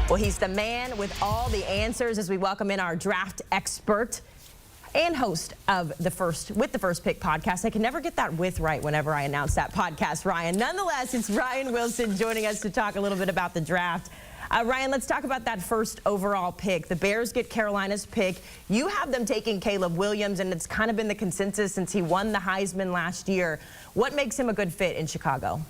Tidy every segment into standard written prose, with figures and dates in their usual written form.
Well, he's the man with all the answers as we welcome in our draft expert and host of the First Pick podcast. I can never get that with right whenever I announce that podcast, Ryan. Nonetheless, it's Ryan Wilson joining us to talk a little bit about the draft. Ryan, let's talk about that first overall pick. The Bears get Carolina's pick. You have them taking Caleb Williams, and it's kind of been the consensus since he won the Heisman last year. What makes him a good fit in Chicago?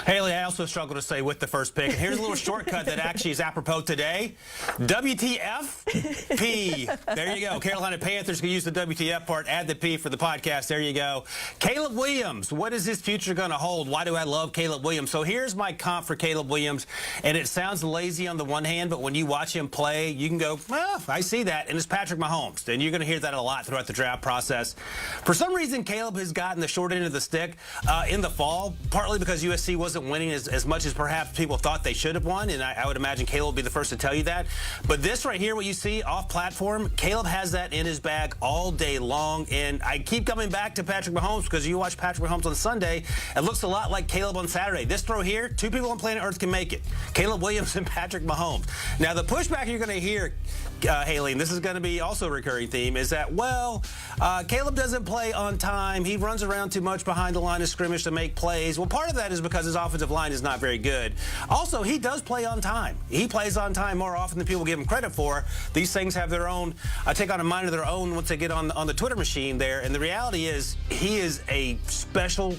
Haley, I also struggle to say with the first pick. And here's a little shortcut that actually is apropos today. WTF P. There you go. Carolina Panthers can use the WTF part, add the P for the podcast. There you go. Caleb Williams. What is his future going to hold? Why do I love Caleb Williams? So here's my comp for Caleb Williams. And it sounds lazy on the one hand, but when you watch him play, you can go, well, I see that. And it's Patrick Mahomes. And you're going to hear that a lot throughout the draft process. For some reason, Caleb has gotten the short end of the stick in the fall, partly because USC wasn't winning as much as perhaps people thought they should have won, and I would imagine Caleb will be the first to tell you that. But this right here, what you see off platform, Caleb has that in his bag all day long, and I keep coming back to Patrick Mahomes because you watch Patrick Mahomes on Sunday, it looks a lot like Caleb on Saturday. This throw here, two people on planet Earth can make it. Caleb Williams and Patrick Mahomes. Now, the pushback you're going to hear, Haley, and this is going to be also a recurring theme, is that, well, Caleb doesn't play on time. He runs around too much behind the line of scrimmage to make plays. Well, part of that is because his offensive line is not very good. Also, he does play on time. He plays on time more often than people give him credit for. These things have their own, take on a mind of their own once they get on the Twitter machine there. And the reality is he is a special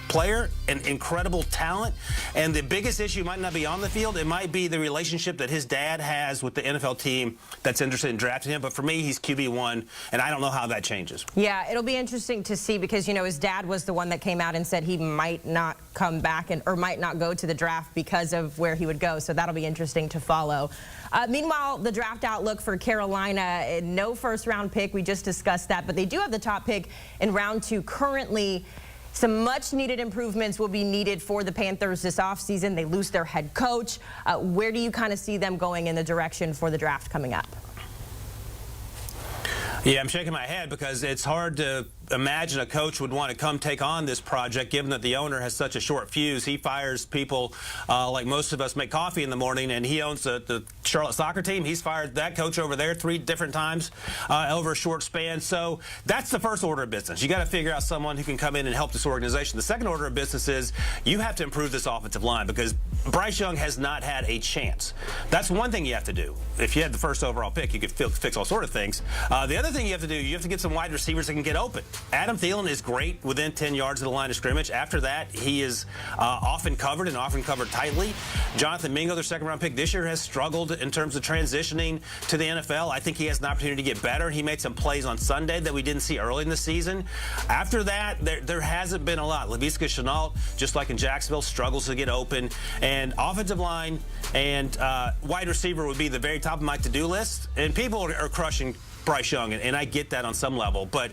player, an incredible talent, and the biggest issue might not be on the field. It might be the relationship that his dad has with the NFL team that's interested in drafting him. But for me, he's QB1, and I don't know how that changes. Yeah, it'll be interesting to see because, you know, his dad was the one that came out and said he might not come back or might not go to the draft because of where he would go. So that'll be interesting to follow. Meanwhile, the draft outlook for Carolina, no first-round pick. We just discussed that, but they do have the top pick in round 2 currently. Some much-needed improvements will be needed for the Panthers this offseason. They lose their head coach. Where do you kind of see them going in the direction for the draft coming up? Yeah, I'm shaking my head because it's hard to imagine a coach would want to come take on this project given that the owner has such a short fuse. He fires people like most of us make coffee in the morning, and he owns the Charlotte soccer team. He's fired that coach over there 3 different times over a short span. So that's the first order of business. You got to figure out someone who can come in and help this organization. The second order of business is you have to improve this offensive line because Bryce Young has not had a chance. That's one thing you have to do. If you had the first overall pick, you could fix all sort of things. The other thing you have to do, you have to get some wide receivers that can get open. Adam Thielen is great within 10 yards of the line of scrimmage. After that, he is often covered and often covered tightly. Jonathan Mingo, their second-round pick this year, has struggled in terms of transitioning to the NFL. I think he has an opportunity to get better. He made some plays on Sunday that we didn't see early in the season. After that, there hasn't been a lot. Laviska Shenault, just like in Jacksonville, struggles to get open. And offensive line and wide receiver would be the very top of my to-do list. And people are crushing Bryce Young, and I get that on some level, but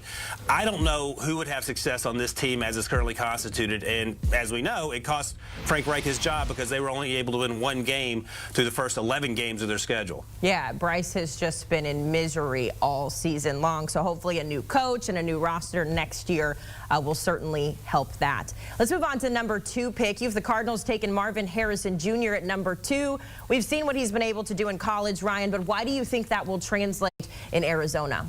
I don't know who would have success on this team as it's currently constituted. And as we know, it cost Frank Reich his job because they were only able to win 1 game through the first 11 games of their schedule. Yeah, Bryce has just been in misery all season long, so hopefully a new coach and a new roster next year will certainly help that. Let's move on to number 2 pick. You have the Cardinals taking Marvin Harrison Jr. at number 2. We've seen what he's been able to do in college, Ryan, but why do you think that will translate in Arizona?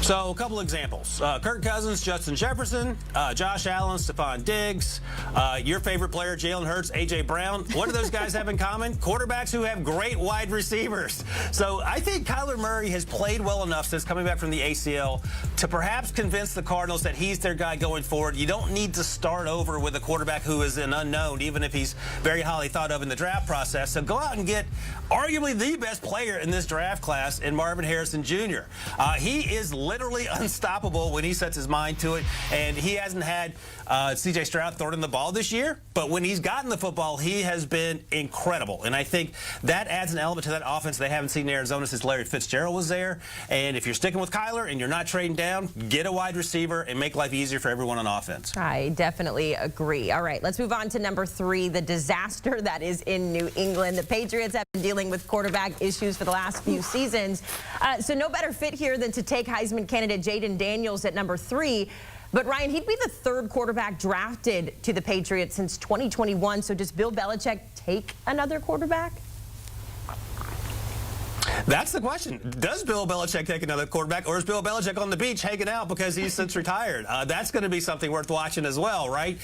So a couple examples. Kirk Cousins, Justin Jefferson, Josh Allen, Stephon Diggs, your favorite player, Jalen Hurts, A.J. Brown. What do those guys have in common? Quarterbacks who have great wide receivers. So I think Kyler Murray has played well enough since coming back from the ACL to perhaps convince the Cardinals that he's their guy going forward. You don't need to start over with a quarterback who is an unknown, even if he's very highly thought of in the draft process. So go out and get arguably the best player in this draft class in Marvin Harrison Jr. He is literally unstoppable when he sets his mind to it, and he hasn't had C.J. Stroud throwing him the ball this year, but when he's gotten the football, he has been incredible, and I think that adds an element to that offense they haven't seen in Arizona since Larry Fitzgerald was there. And if you're sticking with Kyler and you're not trading down, get a wide receiver and make life easier for everyone on offense. I definitely agree. All right, let's move on to number 3, the disaster that is in New England. The Patriots have been dealing with quarterback issues for the last few seasons, so no better fit here than to take Heisman candidate Jaden Daniels at number 3. But Ryan, he'd be the third quarterback drafted to the Patriots since 2021. So does Bill Belichick take another quarterback? That's the question. Does Bill Belichick take another quarterback, or is Bill Belichick on the beach hanging out because he's since retired? That's going to be something worth watching as well, right?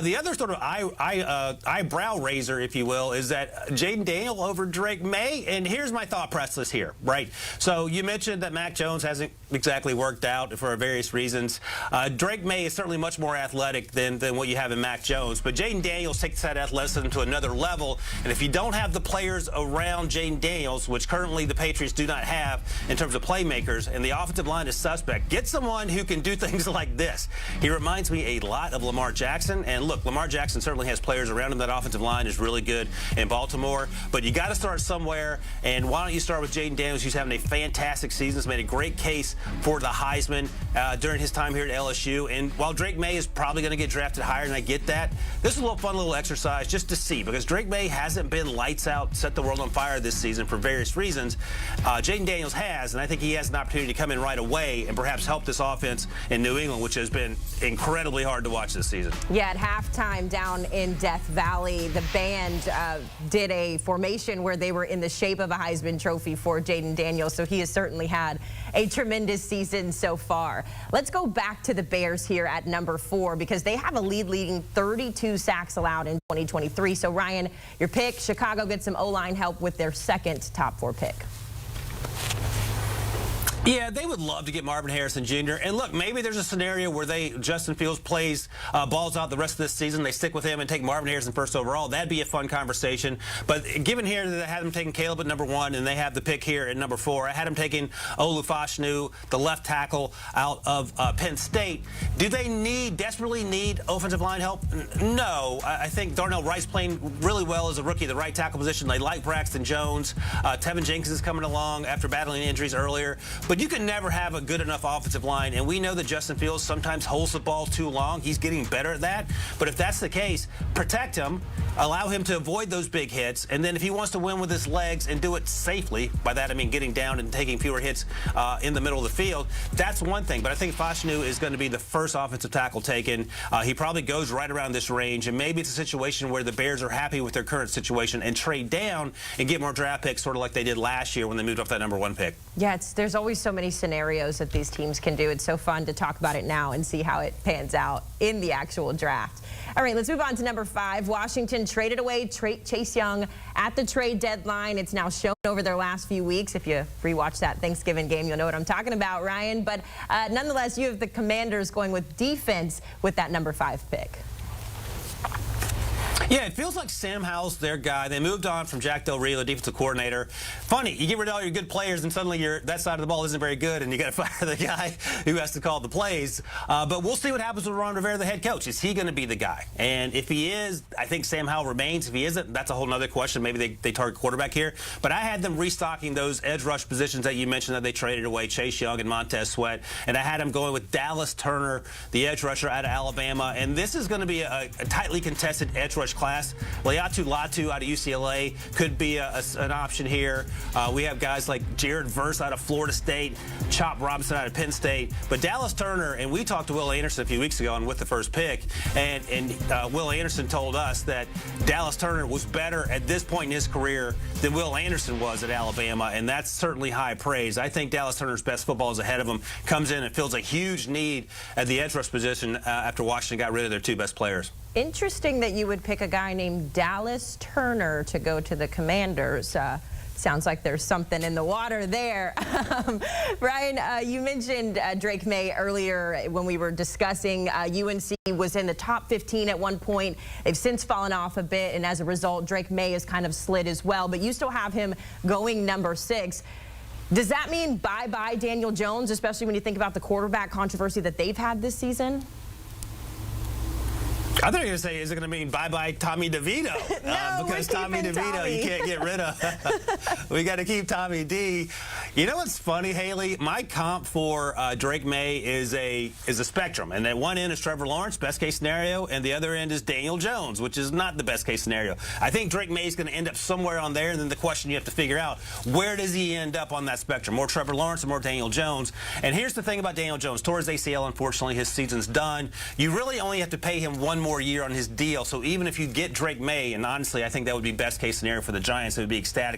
The other sort of eyebrow raiser, if you will, is that Jaden Daniel over Drake Maye. And here's my thought process here, right? So you mentioned that Mac Jones hasn't exactly worked out for various reasons. Drake Maye is certainly much more athletic than what you have in Mac Jones. But Jaden Daniels takes that athleticism to another level. And if you don't have the players around Jaden Daniels, which currently the Patriots do not have in terms of playmakers, and the offensive line is suspect, get someone who can do things like this. He reminds me a lot of Lamar Jackson. And look, Lamar Jackson certainly has players around him. That offensive line is really good in Baltimore. But you got to start somewhere. And why don't you start with Jaden Daniels, who's having a fantastic season, has made a great case for the Heisman during his time here at LSU. And while Drake Maye is probably going to get drafted higher, and I get that, this is a little fun little exercise just to see, because Drake Maye hasn't been lights out, set the world on fire this season for various reasons. Jaden Daniels has, and I think he has an opportunity to come in right away and perhaps help this offense in New England, which has been incredibly hard to watch this season. Yeah, at halftime down in Death Valley, the band did a formation where they were in the shape of a Heisman Trophy for Jaden Daniels, so he has certainly had a tremendous season so far. Let's go back to the Bears here at number 4, because they have a leading 32 sacks allowed in 2023. So Ryan, your pick, Chicago gets some O-line help with their second top 4 pick. Yeah, they would love to get Marvin Harrison Jr. And look, maybe there's a scenario where Justin Fields plays balls out the rest of this season. They stick with him and take Marvin Harrison first overall. That'd be a fun conversation. But given here that I had them taking Caleb at number 1 and they have the pick here at number 4, I had them taking Olufashinu, the left tackle out of Penn State. Do they desperately need offensive line help? No. I think Darnell Wright's playing really well as a rookie at the right tackle position. They like Braxton Jones. Tevin Jenkins is coming along after battling injuries earlier. But you can never have a good enough offensive line, and we know that Justin Fields sometimes holds the ball too long. He's getting better at that. But if that's the case, protect him, allow him to avoid those big hits, and then if he wants to win with his legs and do it safely, by that I mean getting down and taking fewer hits in the middle of the field, that's one thing. But I think Fashanu is going to be the first offensive tackle taken. He probably goes right around this range, and maybe it's a situation where the Bears are happy with their current situation and trade down and get more draft picks, sort of like they did last year when they moved off that number 1 pick. Yeah, there's always so many scenarios that these teams can do. It's so fun to talk about it now and see how it pans out in the actual draft. All right, let's move on to number 5. Washington traded away Chase Young at the trade deadline. It's now shown over their last few weeks. If you rewatch that Thanksgiving game, you'll know what I'm talking about, Ryan. But nonetheless, you have the Commanders going with defense with that number 5 pick. Yeah, it feels like Sam Howell's their guy. They moved on from Jack Del Rio, the defensive coordinator. Funny, you get rid of all your good players, and suddenly that side of the ball isn't very good, and you got to fire the guy who has to call the plays. But we'll see what happens with Ron Rivera, the head coach. Is he going to be the guy? And if he is, I think Sam Howell remains. If he isn't, that's a whole other question. Maybe they target quarterback here. But I had them restocking those edge rush positions that you mentioned that they traded away, Chase Young and Montez Sweat. And I had them going with Dallas Turner, the edge rusher out of Alabama. And this is going to be a tightly contested edge rush class. Laiatu Latu out of UCLA could be an option here. We have guys like Jared Verse out of Florida State, Chop Robinson out of Penn State. But Dallas Turner, and we talked to Will Anderson a few weeks ago on With the First Pick, and Will Anderson told us that Dallas Turner was better at this point in his career than Will Anderson was at Alabama, and that's certainly high praise. I think Dallas Turner's best football is ahead of him. Comes in and fills a huge need at the edge rush position after Washington got rid of their 2 best players. Interesting that you would pick a guy named Dallas Turner to go to the Commanders. Sounds like there's something in the water there. Ryan, you mentioned Drake Maye earlier when we were discussing UNC was in the top 15 at one point. They've since fallen off a bit, and as a result, Drake Maye has kind of slid as well. But you still have him going number 6. Does that mean bye-bye Daniel Jones, especially when you think about the quarterback controversy that they've had this season? I thought you were going to say, is it going to mean bye-bye Tommy DeVito? No, because we're Tommy keeping DeVito, Tommy. you can't get rid of. We got to keep Tommy D. You know what's funny, Haley? My comp for Drake Maye is a spectrum. And at one end is Trevor Lawrence, best case scenario, and the other end is Daniel Jones, which is not the best case scenario. I think Drake Maye is going to end up somewhere on there, and then the question you have to figure out, where does he end up on that spectrum? More Trevor Lawrence or more Daniel Jones? And here's the thing about Daniel Jones. Tore his ACL, unfortunately, his season's done. You really only have to pay him one more year on his deal. So even if you get Drake Maye, and honestly, I think that would be best case scenario for the Giants. It would be ecstatic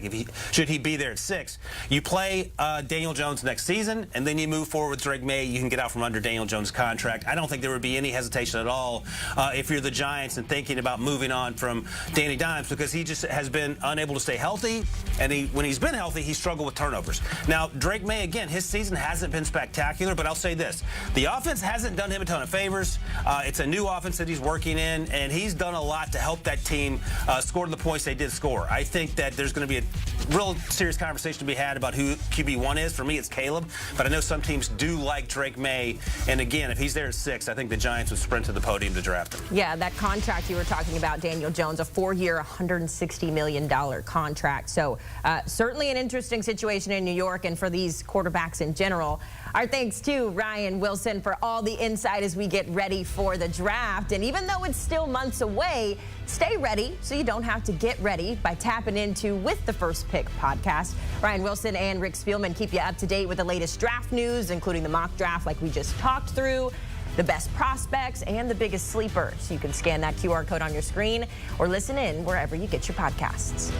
should he be there at 6. You play Daniel Jones next season, and then you move forward with Drake Maye. You can get out from under Daniel Jones' contract. I don't think there would be any hesitation at all if you're the Giants and thinking about moving on from Danny Dimes, because he just has been unable to stay healthy, and when he's been healthy, he struggled with turnovers. Now, Drake Maye, again, his season hasn't been spectacular, but I'll say this. The offense hasn't done him a ton of favors. It's a new offense that he's working in, and he's done a lot to help that team score the points they did score. I think that there's going to be a real serious conversation to be had about who QB1 is. For me, it's Caleb, but I know some teams do like Drake Maye, and again, if he's there at 6, I think the Giants would sprint to the podium to draft him. Yeah, that contract you were talking about, Daniel Jones, a 4-year, $160 million contract. So certainly an interesting situation in New York and for these quarterbacks in general. Our thanks to Ryan Wilson for all the insight as we get ready for the draft. And even though it's still months away, stay ready so you don't have to get ready by tapping into With the First Pick podcast. Ryan Wilson and Rick Spielman keep you up to date with the latest draft news, including the mock draft like we just talked through, the best prospects, and the biggest sleepers. You can scan that QR code on your screen or listen in wherever you get your podcasts.